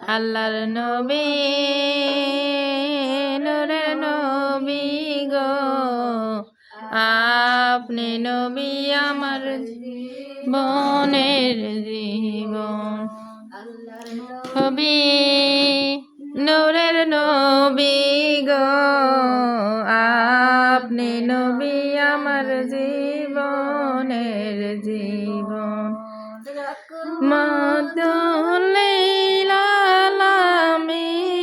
আল্লাহর নবী নূরের নবী গো আপনি নবী আমার জীবনের জীবন নবী নূরের নবী গো আপনি নবী আমার জীবনের জীবন মদুলিল আলামিন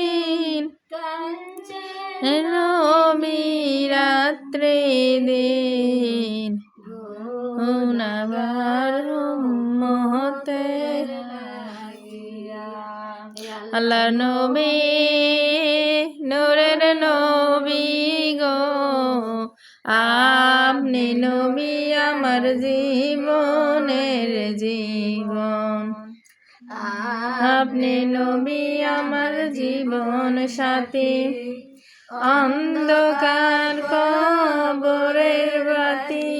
নবী রাত্রি দিন গুনাহগার উম্মতের আল্লাহর নবী নূরের নবী গো আপনি নবী আমার জীবনের জীবন আপনি নবী আমার জীবন সাথী অন্ধকার কবরের বাতি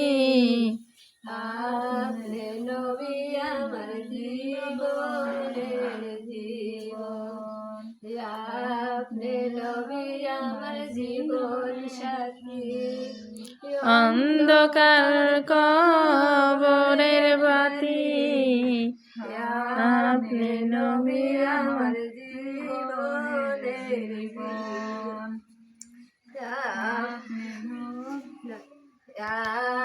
আপনি নবী আমার জীবনের জীবন আপনি নবী আমার জীবন সাথী অন্ধকার কবরের বাতি আপনি নবী আমার জীবনের জীবন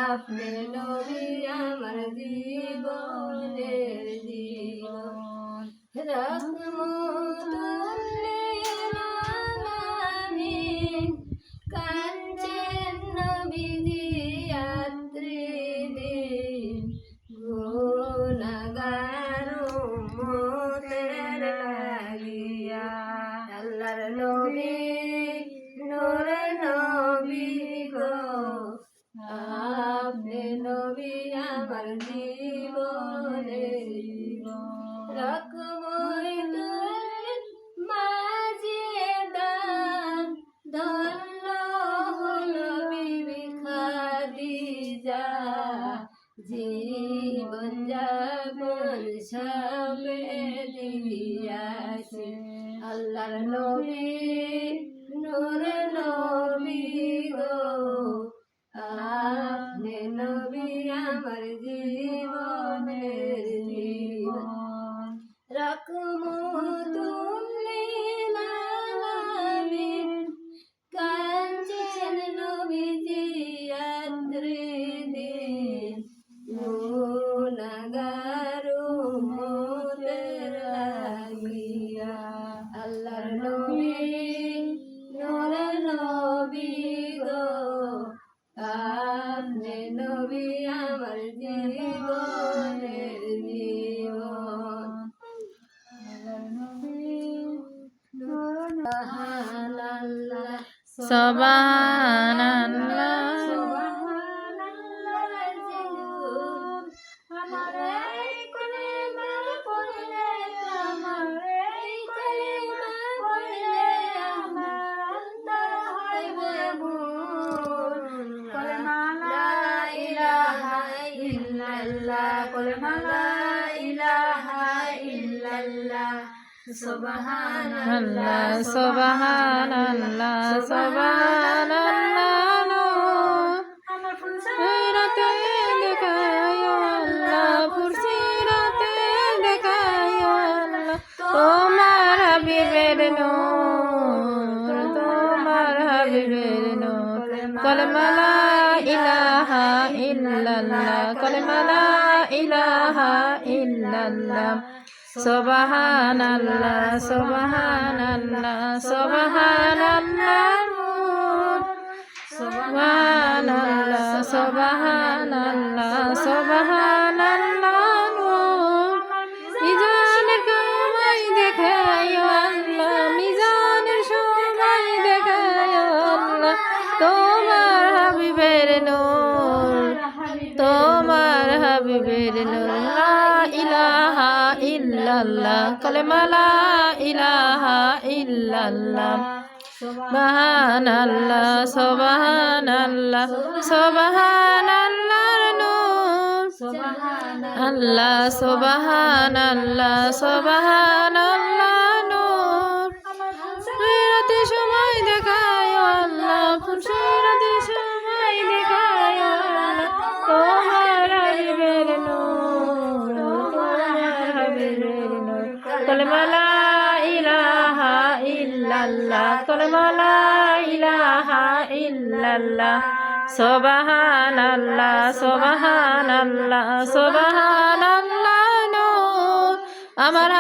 আপনি নবী আমার জীবনের জীবন রহমতুল্লিল আলামিন কাঞ্চন নবীজি রাত্রি দিন গুনাহগার উম্মতের লাগিয়া আল্লাহর নবী নূরের নবী গো আপনি নবী আমার জীবনের জীবন রকমতুল মাঝে দান ধন্য হলো বিবি খাদিজা জীবন যাপন সবে দিয়াছে আল্লাহর নবী নূরের নবী গো আপনি নবী আমার জীবনের জীবন রহমতুল্লিল আলামিন কাঞ্চন নবীজি রাত্রি দিন গুনাহগার উম্মতের লাগিয়া আল্লাহর নবী নূরের নবী গো আপনি নবী আমার জীবনের জীবন সুবহানাল্লাহ সুবহানাল্লাহ সুবহানাল্লাহ সুবহানাল্লাহ আমার ফুলসিরাতে দেখায় আল্লাহ ফুলসিরাতে দেখায় আল্লাহ তোমার হাবিবের নূর তোমার হাবিবের নূর কলমা লা ইলাহা ইল্লাল্লাহ কলমা লা ইলাহা ইল্লাল্লাহ সুবহানাল্লাহ সুবহানাল্লাহ সুবহানাল্লাহ সুবহানাল্লাহ সুবহানাল্লাহ সুবহানাল্লাহ মিজানের কামাই দেখায় আল্লাহ মিজানের সময় দেখায় আল্লাহ তোমার হাবিবের নূর তোমার হাবিবের নূর লা ইলাহা ইল্লাল্লাহ কালেমা লা ইলাহা ইল্লাল্লাহ সুবহানাল্লাহ সুবহানাল্লাহ সুবহানাল্লাহর নূর আল্লাহ সুবহানাল্লাহ সুবহানাল্লাহ কলেমা লা ইলাহা ইল্লাল্লাহ কলেমা লা ইলাহা ইল্লাল্লাহ সুবহানাল্লাহ সুবহানাল্লাহ সুবহানাল্লাহ নূর আমার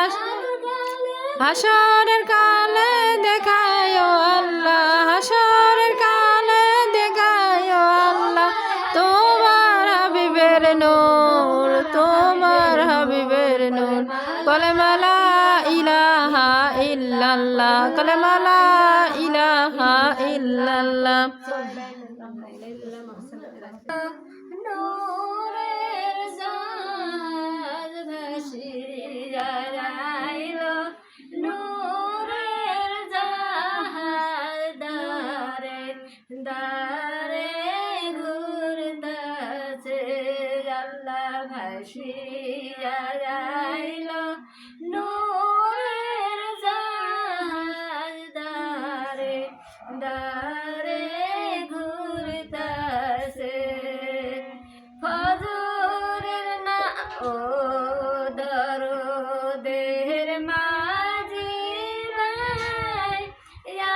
হাসরের কালে দেখায় আল্লাহ হাসরের কালে দেখায় আল্লাহ তোমার হাবিবের নূর তোমার হাবিবের নূর কলেমা লা ইলাহা ইল্লাল্লাহ কলেমা লা ইলাহা ইল্লাল্লাহ নূরের জাহাজ ভাসিয়া যাইলো নূরের জাহাজ দারে দারে ঘুরতাছে আল্লাহ ভাসিয়া যাইলো নূরের জাহাজ দারে দারে ঘুরতাছে ফজরের না ও দরদের মাঝি ভাই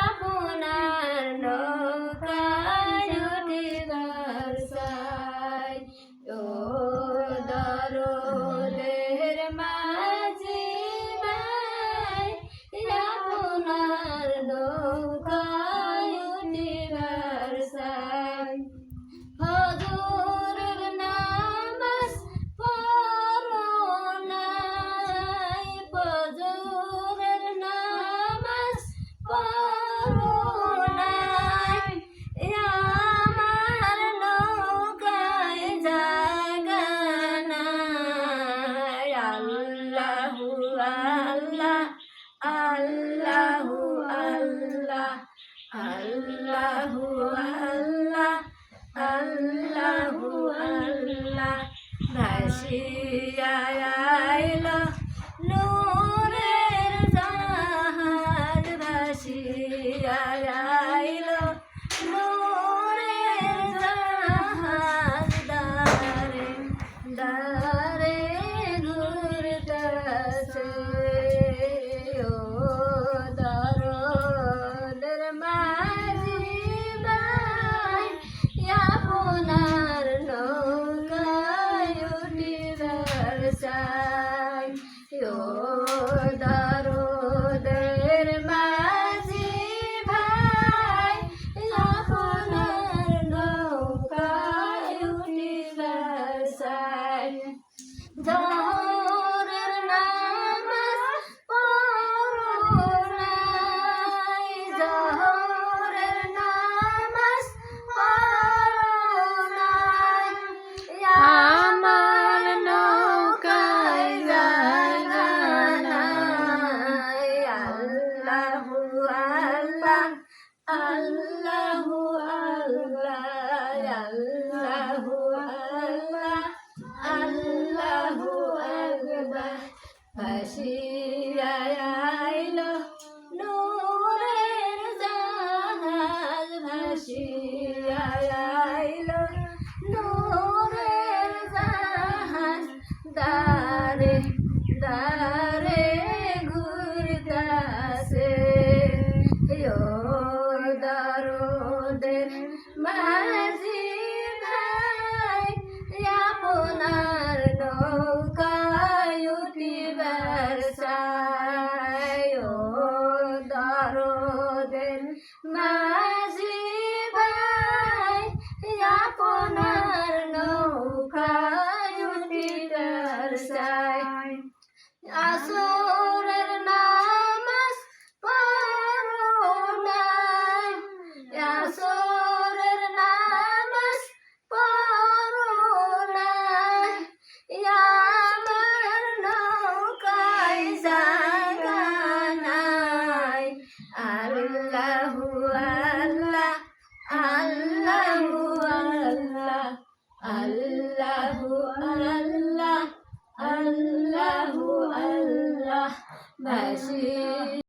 আপনার নৌকায় উঠিবার চাই ও দরদের মাঝি ভাই আপনার নৌকায় উঠিবার চাই হজুরের নামাজ পড়ো নাই ফজরের নামাজ পড়ো নাই আমার নৌকায় জায়গা নাই আল্লাহু আল্লাহ আল্লাহু আল্লাহ আল্লাহু আল্লাহ আল্লাহু আল্লাহ ভাসিয়া আইলো নূরের জাহাজ ভাসিয়া আইলো নূরের জাহাজ দারে দারে ঘুরতাছে ও দরদের মাঝি ভাই আপনার নৌকায় উঠিবার চাই ও দরদের মাঝি ভাই আপনার নৌকায় উঠিবার চাই জোহরের নামাজ পড়ো নাই জোহরের নামাজ পড়ো নাই আমার নৌকায় জায়গা নাই আল্লাহু আল্লাহ আল্লাহু আল্লাহ আল্লাহু আল্লাহ আল্লাহু আকবার ভাসিয়া আইলো নূরের জাহাজ ভাসিয়া আইলো নূরের জাহাজ দারে দারে ঘুরতাছে ও দরদের মাঝি ভাই আপনার নৌকায় উঠিবার চাই ও দরদের মাঝি ভাই আপনার নৌকায় উঠিবার চাই আসরের নামাজ পড়ো নাই আসরের নামাজ পড়ো নাই আমার নৌকায় জায়গা নাই আল্লাহু আল্লাহ আল্লাহু আল্লাহ আল্লাহু আল্লাহ আল্লাহু আল্লাহ ভাসি